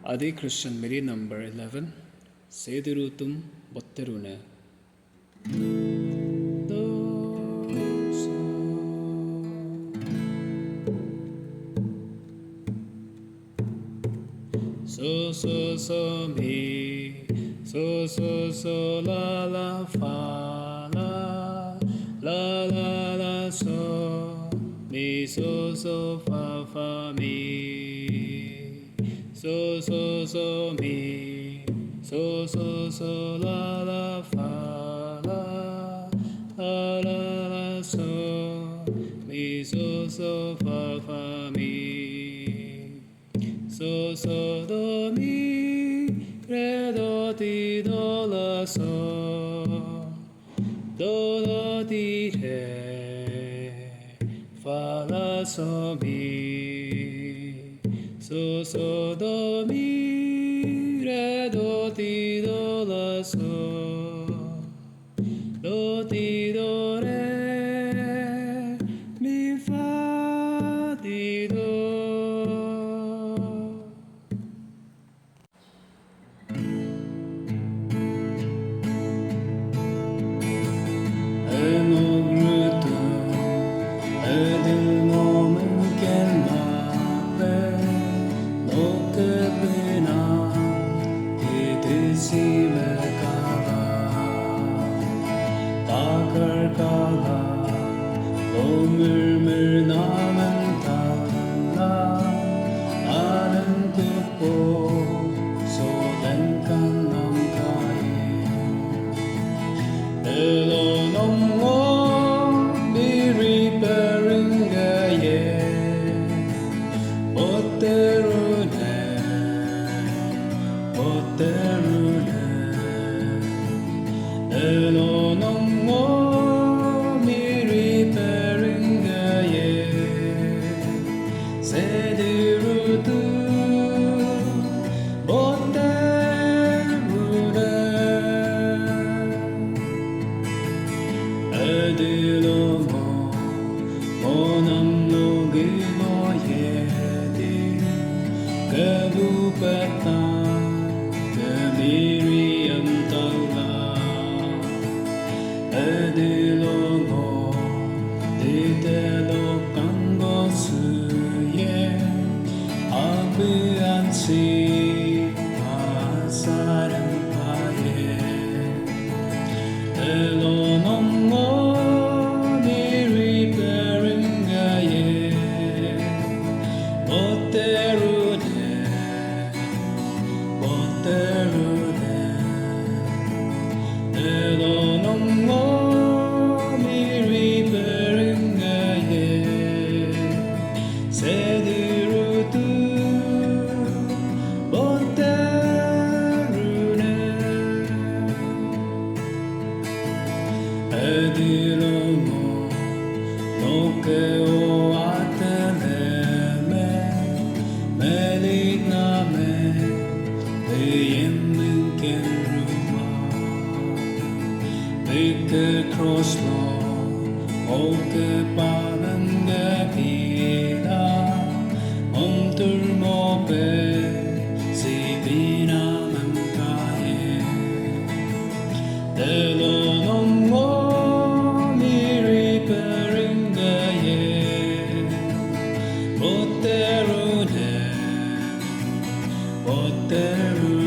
Adi Christian Miri number 11 Shedi Rutum botterune so mi so la fa la so mi so fa mi so mi so la fa la so mi so fa mi do mi re ti do la do ti re fa la so mi do mi re ti do la do ti do re mi fa ti do. 물물 남은 달라 나는 듣고 쏟은 강남가에 흘러넘어 미리 베른 가에 botterune 흘러넘어 Shedi Rutum botterune Ödülümü monamlu güvoyedi Kebupatan Miri amtala Ödülümü didelokkan 것을 아브안치 아사랑파에 엘로넘모 미리 베른가에 botterune 엘로넘모 미리 베른가에 Shedi Rutum botterune Ödülümü 높게 오아테네메 메리나메 의엠는 겐루마 미크 크로스로 오게 빠는 게 비다 엉들모베 시비나만가에 내려놓고 미리 베른가에 botterune